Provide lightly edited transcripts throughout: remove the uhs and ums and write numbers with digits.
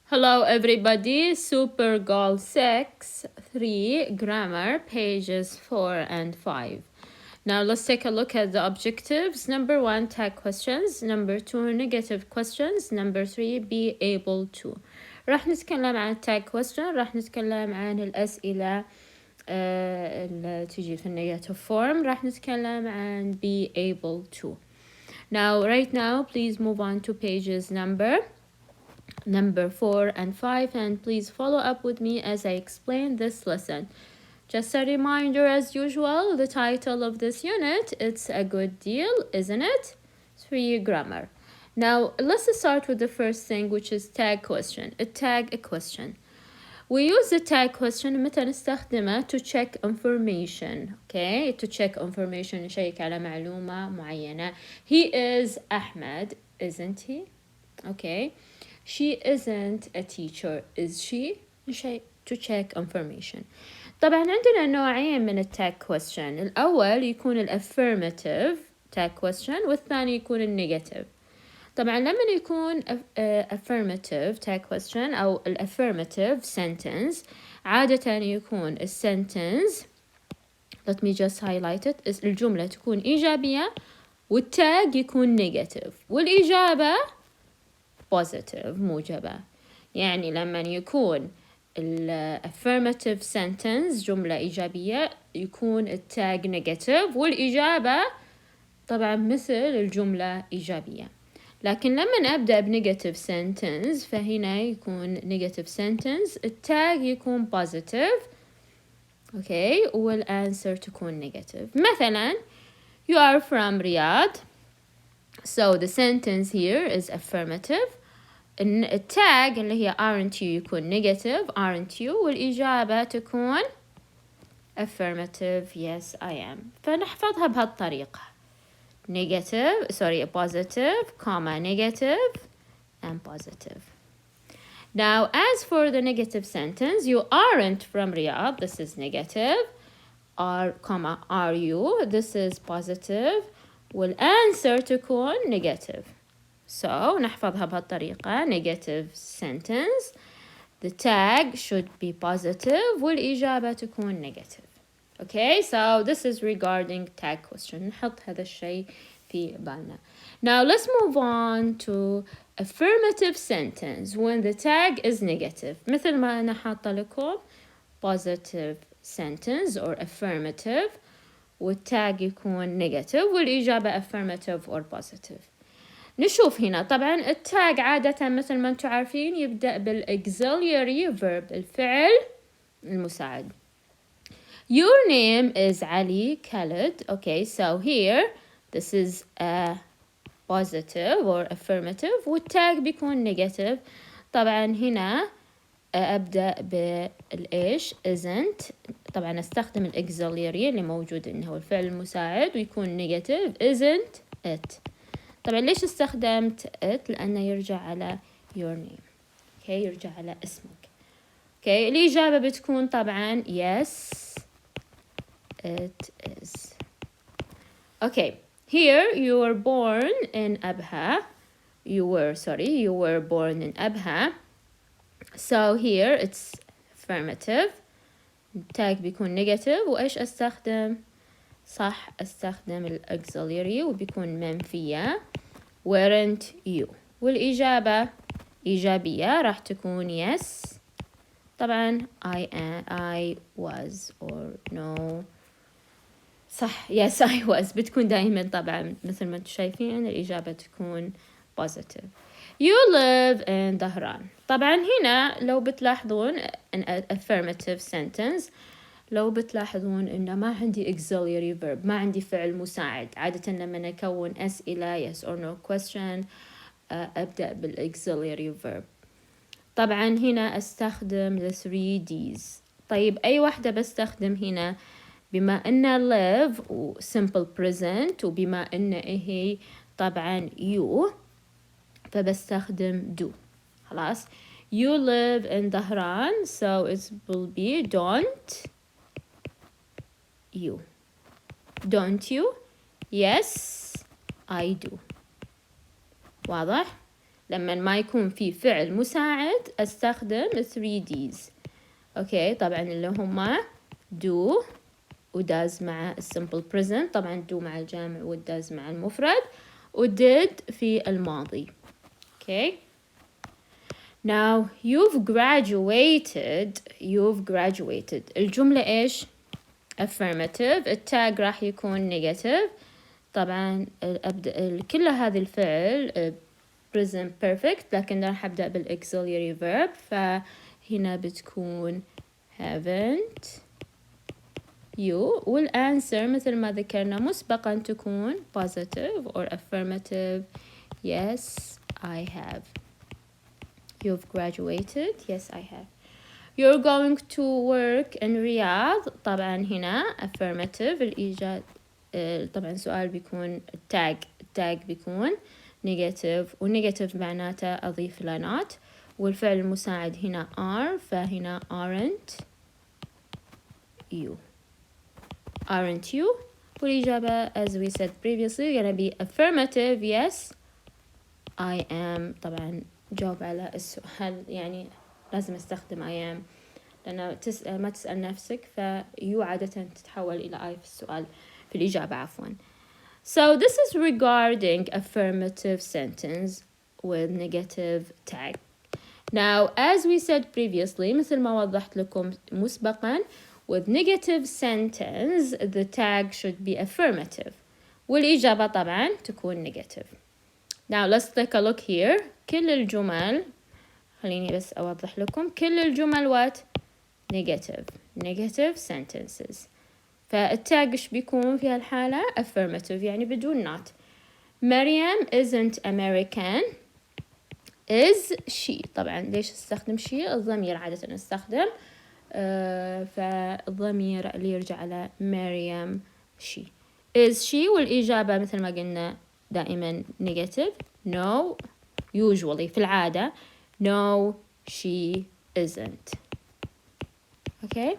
Hello everybody, Super Goal 6, 3, Grammar, pages 4 and 5. Now let's take a look at the objectives. Number 1, tag questions. Number 2, negative questions. Number 3, be able to. راح نتكلم عن tag question. راح نتكلم عن الأسئلة اللي تجي في negative form. راح نتكلم عن be able to. Now, right now, please move on to pages number 4 and 5, and please follow up with me as I explain this lesson. Just a reminder, as usual, the title of this unit, it's a good deal, isn't it? 3 grammar. Now, let's start with the first thing, which is tag question. Tag a question. We use the tag question متى نستخدمه to check information. Okay, to check information نشيك على معلومة معينة. He is Ahmed, isn't he? Okay. She isn't a teacher, is she? To check information. طبعا عندنا نوعين من التاج question. الأول يكون affirmative tag question والثاني يكون negative. طبعا لما يكون affirmative tag question أو affirmative sentence عادة يكون sentence let me just highlight it الجملة تكون إيجابية والتاج يكون negative والإجابة positive موجبة. يعني لما يكون affirmative sentence جملة إيجابية يكون التاج negative والإجابة طبعا مثل الجملة إيجابية. لكن لما أبدأ بنيجاتيف sentence فهنا يكون negative sentence التاج يكون positive okay والanswer تكون negative. مثلا you are from Riyadh, so the sentence here is affirmative. التاج اللي هي aren't you يكون negative aren't you والإجابة تكون affirmative yes I am. فنحفظها بهالطريقة positive, comma, negative, and positive. Now, as for the negative sentence, you aren't from Riyadh, this is negative, are you, this is positive, والanswer تكون negative. So, نحفظها بهالطريقة, negative sentence, the tag should be positive, والإجابة تكون negative. Okay, so this is regarding tag question. نحط هذا الشيء في بالنا. Now let's move on to affirmative sentence when the tag is negative. مثل ما أنا حاطة لكم positive sentence or affirmative والتاج يكون negative والإجابة affirmative or positive. نشوف هنا طبعا التاج عادة مثل ما انتم عارفين يبدأ بالauxiliary verb الفعل المساعد. Your name is Ali Khaled. Okay, so here this is a positive or affirmative والتاج بيكون negative. طبعا هنا أبدأ بالإيش isn't. طبعا أستخدم الauxiliary اللي موجود إنه هو الفعل المساعد ويكون negative isn't it. طبعا ليش استخدمت it؟ لأنه يرجع على your name. Okay, يرجع على اسمك. Okay, الإجابة بتكون طبعا yes it is. Okay, here you were born in Abha. You were born in Abha. So here it's affirmative. tag بيكون negative وإيش أستخدم؟ صح أستخدم الauxiliary وبيكون منفية weren't you والإجابة إيجابية راح تكون yes. طبعا I was or no صح yes I was بتكون دائما طبعا مثل ما انتم شايفين الإجابة تكون positive. You live in Dhahran. طبعا هنا لو بتلاحظون an affirmative sentence لو بتلاحظون إنه ما عندي auxiliary verb ما عندي فعل مساعد. عادة لما نكون أسئلة yes or no question أبدأ بالauxiliary verb. طبعا هنا أستخدم the 3Ds. طيب أي واحدة بستخدم هنا بما أن live و simple present وبما أن هي طبعا you فبستخدم do. خلاص you live in Dhahran so it will be don't you yes I do. واضح؟ لما ما يكون في فعل مساعد استخدم 3Ds. اوكي طبعا اللي هما do و does مع simple present، طبعا do مع الجامع و does مع المفرد، و did في الماضي. اوكي now you've graduated الجملة ايش؟ affirmative. التاج راح يكون negative. طبعا كل هذه الفعل present perfect، لكن راح أبدأ بالauxiliary verb، فهنا بتكون haven't you، والأنسر مثل ما ذكرنا مسبقا تكون positive or affirmative. Yes I have. You've graduated. Yes I have. You're going to work in Riyadh. طبعا هنا affirmative الإيجاد. طبعا سؤال بيكون التاج بيكون negative، والنيجاتيف معناته أضيف له not، والفعل المساعد هنا are، فهنا aren't you. والإجابة as we said previously gonna be affirmative. Yes I am. طبعا جاوب على السؤال، يعني لازم استخدم I am، لأن ما تسأل نفسك فيو عادة تتحول إلى I في السؤال في الإجابة عفوا. So this is regarding affirmative sentence with negative tag. Now as we said previously مثل ما وضحت لكم مسبقا with negative sentence the tag should be affirmative والإجابة طبعا تكون negative. Now let's take a look here. كل الجمل، خليني بس أوضح لكم، كل الجمل what negative sentences. فالتاج إيش بيكون في هالحالة؟ affirmative يعني بدون not. مريم isn't American. is she. طبعا ليش استخدم she؟ الضمير عادة نستخدم فالضمير اللي يرجع على مريم she. is she والإجابة مثل ما قلنا دائما negative. no usually في العادة no she isn't. okay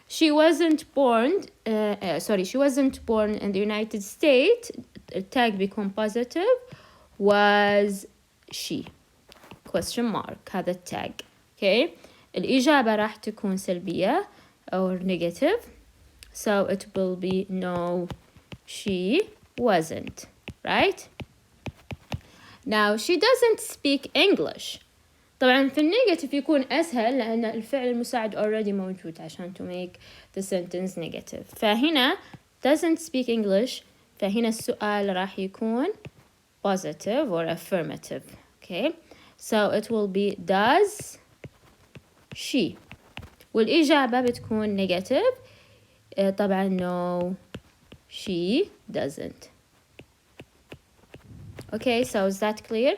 she wasn't born in the United States. التاج بيكون positive. was she question mark هذا التاج. okay الإجابة راح تكون سلبية or negative, so it will be no she wasn't. right now she doesn't speak English. طبعا في النيجاتيف يكون أسهل لأن الفعل المساعد already موجود عشان to make the sentence negative. فهنا doesn't speak English، فهنا السؤال راح يكون positive or affirmative. okay so it will be does she والإجابة بتكون negative. طبعا no she doesn't. okay so is that clear?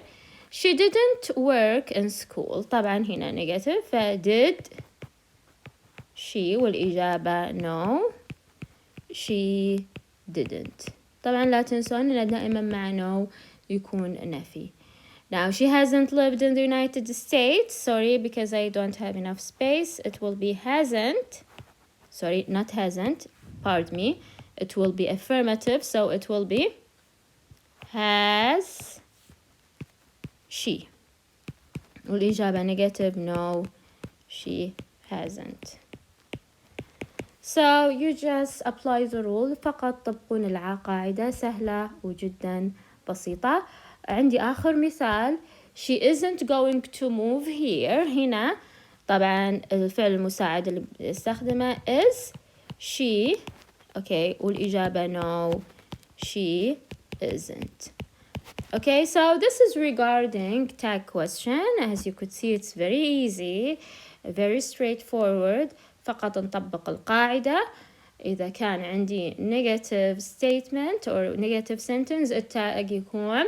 she didn't work in school. طبعا هنا negative ف did she والإجابة no she didn't. طبعا لا تنسون أن دائما مع no يكون نفي. now she hasn't lived in the United States. sorry because I don't have enough space. it will be hasn't. sorry not hasn't, pardon me. it will be affirmative, so it will be has she والإجابة negative no she hasn't. so you just apply the rule. فقط طبقون القاعدة سهلة وجدا بسيطة. عندي آخر مثال she isn't going to move here. هنا طبعا الفعل المساعد اللي استخدمه is she. okay والإجابة no she isn't. okay so this is regarding tag question. as you could see it's very easy, very straightforward. فقط نطبق القاعدة. إذا كان عندي negative statement or negative sentence التاج يكون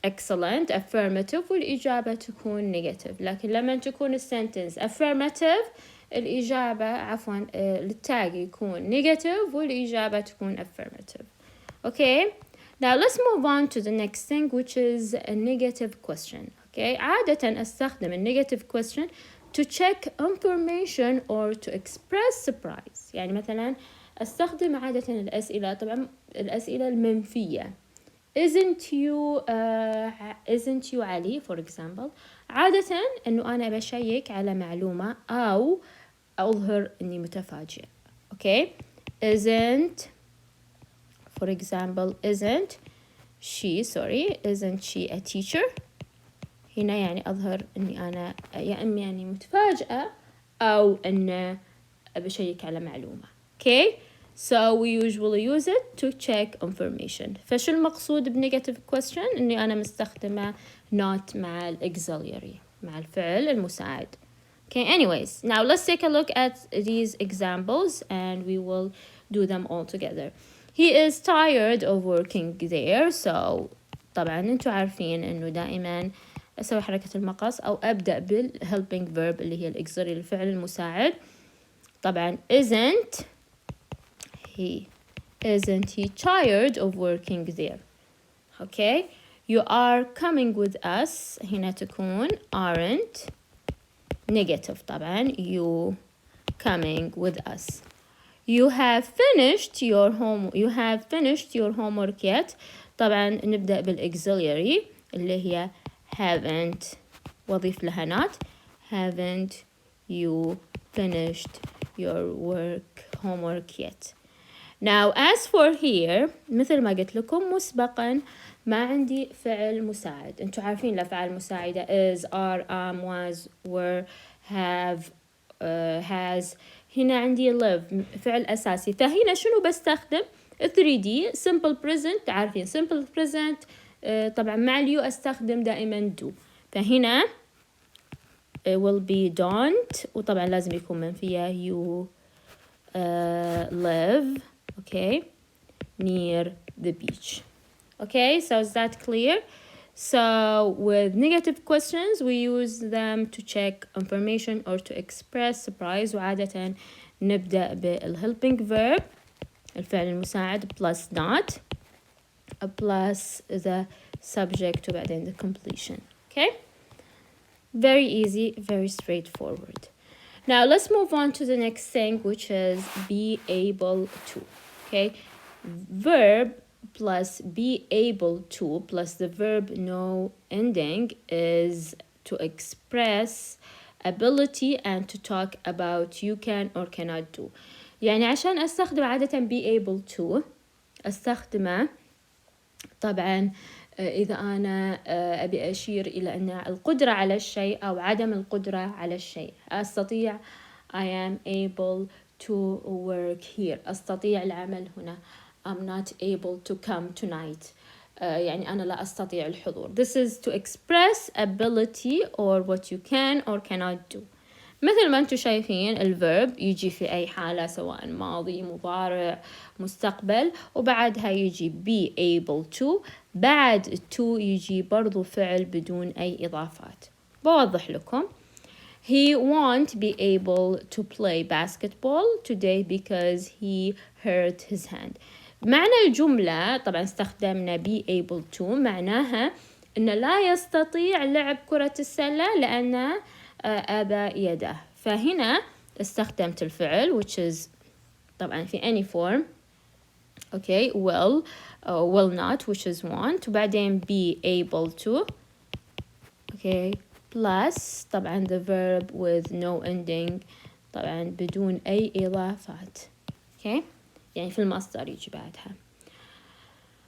excellent affirmative والإجابة تكون negative. لكن لما تكون sentence affirmative الإجابة عفوا التاج يكون negative والإجابة تكون affirmative. okay now let's move on to the next thing which is a negative question. okay عادة أستخدم a negative question to check information or to express surprise. يعني مثلا أستخدم عادة الأسئلة، طبعا الأسئلة المنفية isn't you علي for example. عادة إنه أنا بشيك على معلومة أو أظهر إني متفاجئ. okay isn't for example isn't she a teacher. هنا يعني أظهر إني أنا يا إما يعني متفاجئة أو إن بشيك على معلومة. okay so we usually use it to check information. فشو المقصود بنيجاتيف question؟ إني أنا مستخدمة not مع الauxiliary مع الفعل المساعد. okay anyways now let's take a look at these examples and we will do them all together. He is tired of working there. so طبعا انتوا عارفين إنه دائما أسوي حركة المقص أو أبدأ بالhelping verb اللي هي الauxiliary الفعل المساعد. طبعا isn't he tired of working there. okay you are coming with us. هنا تكون aren't negative طبعا you coming with us. you have finished your homework yet. طبعا نبدأ بالauxiliary اللي هي haven't وأضيف لها not. haven't you finished your homework yet. now as for here مثل ما قلت لكم مسبقا ما عندي فعل مساعد. انتوا عارفين الأفعال المساعدة is are am was were have has. هنا عندي live فعل أساسي. فهنا شنو بستخدم 3D simple present. عارفين simple present طبعا مع اليو أستخدم دائما do. فهنا will be don't وطبعا لازم يكون منفية you live okay near the beach. okay so is that clear? so with negative questions we use them to check information or to express surprise. وعادة نبدأ بالhelping verb الفعل المساعد plus not plus the subject وبعدين the completion. okay very easy, very straightforward. now let's move on to the next thing which is be able to. okay verb plus be able to plus the verb no ending is to express ability and to talk about you can or cannot do. يعني عشان أستخدم عادة be able to أستخدمه طبعا إذا أنا أبي أشير إلى أن القدرة على الشيء أو عدم القدرة على الشيء. أستطيع I am able to work here. أستطيع العمل هنا. I'm not able to come tonight. يعني أنا لا أستطيع الحضور. This is to express ability or what you can or cannot do. مثل ما أنتم شايفين الverb يجي في أي حالة سواء ماضي مضارع مستقبل وبعدها يجي be able to. بعد to يجي برضو فعل بدون أي إضافات. بوضح لكم. He won't be able to play basketball today because he hurt his hand. معنى الجملة طبعا استخدمنا be able to معناها إنه لا يستطيع لعب كرة السلة لأن أذى يده. فهنا استخدمت الفعل which is طبعا في any form. okay will not which is want وبعدين be able to. okay plus طبعا the verb with no ending طبعا بدون أي إضافات. okay يعني في المصدر يجي بعدها.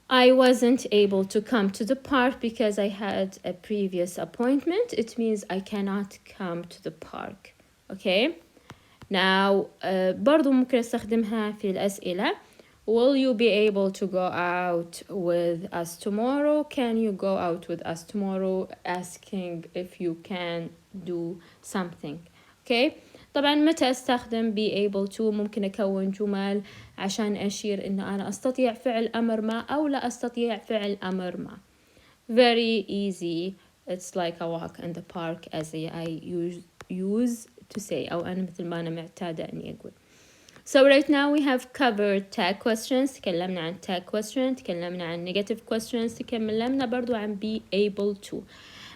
I wasn't able to come to the park because I had a previous appointment. It means I cannot come to the park. okay now برضو ممكن استخدمها في الأسئلة. Will you be able to go out with us tomorrow? Can you go out with us tomorrow? Asking if you can do something. okay طبعا متى استخدم be able to ممكن أكون جمل عشان أشير إن أنا أستطيع فعل أمر ما أو لا أستطيع فعل أمر ما. very easy. it's like a walk in the park as I use to say أو أنا مثل ما أنا معتادة أني أقول. so right now we have covered tag questions. تكلمنا عن tag question. تكلمنا عن negative questions. تكلمنا برضو عن be able to.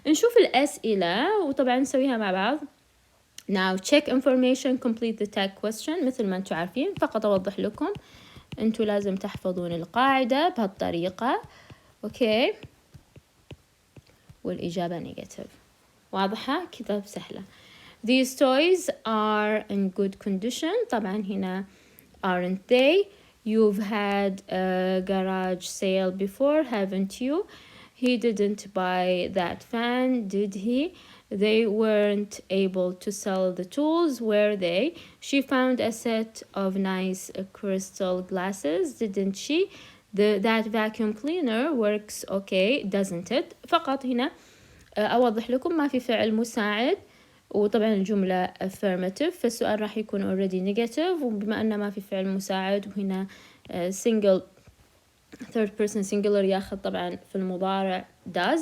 نشوف الأسئلة وطبعا نسويها مع بعض. now check information complete the tag question. مثل ما انتم عارفين فقط أوضح لكم انتم لازم تحفظون القاعدة بهالطريقة أوكي، والإجابة negative. واضحة كذا سهلة. These toys are in good condition. طبعا هنا aren't they. You've had a garage sale before, haven't you? He didn't buy that fan, did he? They weren't able to sell the tools, were they? She found a set of nice crystal glasses, didn't she? That vacuum cleaner works okay, doesn't it? فقط هنا أوضح لكم ما في فعل مساعد، وطبعا الجملة affirmative، فالسؤال راح يكون already negative، وبما أنه ما في فعل مساعد وهنا single third person singular ياخذ طبعا في المضارع does،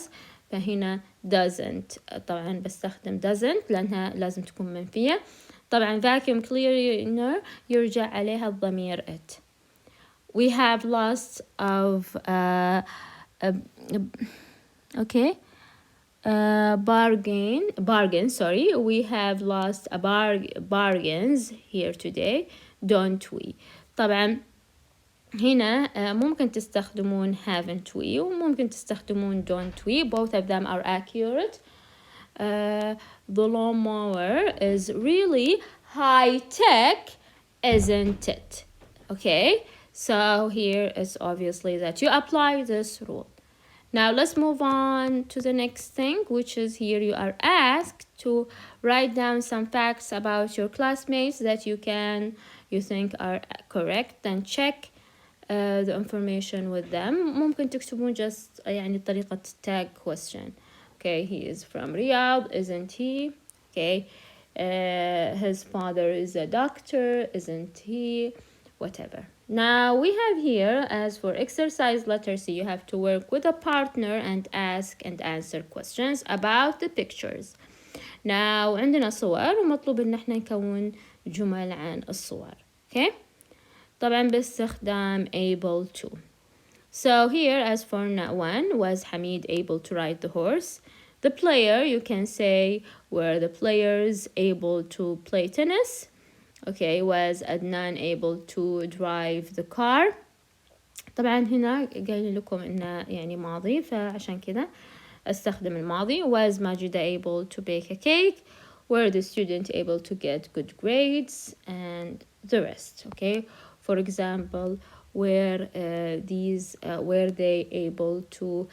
فهنا doesn't طبعا بستخدم doesn't لأنها لازم تكون منفية. طبعا vacuum cleaner يرجع عليها الضمير it. We have lots of okay bargain sorry, we have lost a bargains here today, don't we? طبعا هنا ممكن تستخدمون haven't we وممكن تستخدمون don't we. Both of them are accurate. The lawnmower is really high tech, isn't it? Okay, so here is obviously that you apply this rule. Now let's move on to the next thing, which is here you are asked to write down some facts about your classmates that you think are correct, and check the information with them. ممكن تكتبون just يعني طريقة tag question. Okay, he is from Riyadh, isn't he? Okay, his father is a doctor, isn't he? Whatever. Now we have here, as for exercise letter C, you have to work with a partner and ask and answer questions about the pictures. Now عندنا صور ومطلوب ان احنا نكون جمل عن الصور. Okay, طبعا باستخدام able to. So here, as for one, was Hamid able to ride the horse? The player, you can say, were the players able to play tennis? Okay, was Adnan able to drive the car? طبعا هنا قايل لكم إنه يعني ماضي، فعشان كذا استخدم الماضي. Was Majida able to bake a cake? Were the student able to get good grades? And the rest. Okay, for example, were they able to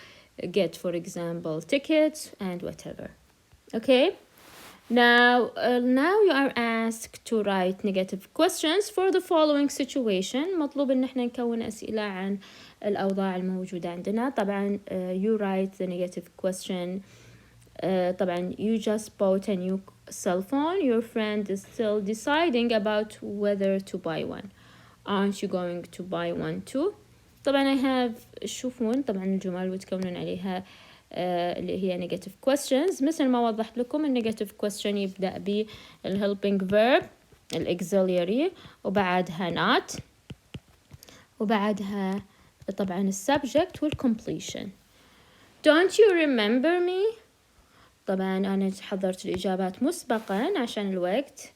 get, for example, tickets and whatever. Okay. Now you are asked to write negative questions for the following situation. مطلوب إن احنا نكون أسئلة عن الأوضاع الموجودة عندنا. طبعا you write the negative question. طبعا you just bought a new cell phone. Your friend is still deciding about whether to buy one. Aren't you going to buy one too? طبعا I have شوفون طبعا الجمل وتكونون عليها اللي هي negative questions. مثل ما وضحت لكم negative question يبدأ ب helping verb auxiliary وبعدها not وبعدها طبعا subject completion. Don't you remember me? طبعا أنا حضرت الإجابات مسبقا عشان الوقت.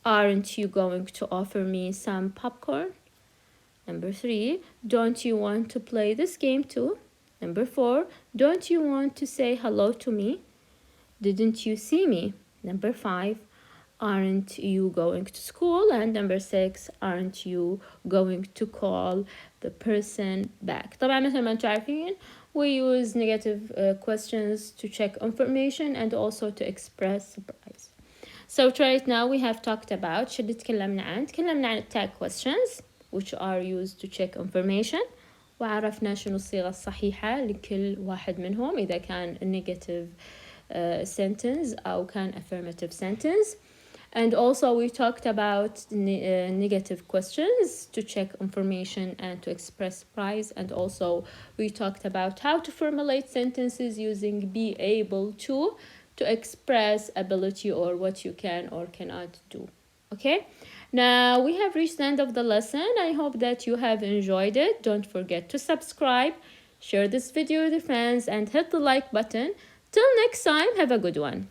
Aren't you going to offer me some popcorn? Number 3, don't you want to play this game too? Number 4, don't you want to say hello to me? Didn't you see me? Number 5, aren't you going to school? And number 6, aren't you going to call the person back? طبعا مثل ما انتم عارفين we use negative questions to check information and also to express surprise. So right now we have talked about شو اللي تكلمنا عن tag questions which are used to check information، وعرفنا شنو الصيغة الصحيحة لكل واحد منهم إذا كان negative sentence أو كان affirmative sentence. And also we talked about negative questions to check information and to express surprise. And also we talked about how to formulate sentences using be able to express ability or what you can or cannot do. Okay, now we have reached the end of the lesson. I hope that you have enjoyed it. Don't forget to subscribe, share this video with your friends, and hit the like button. Till next time, have a good one.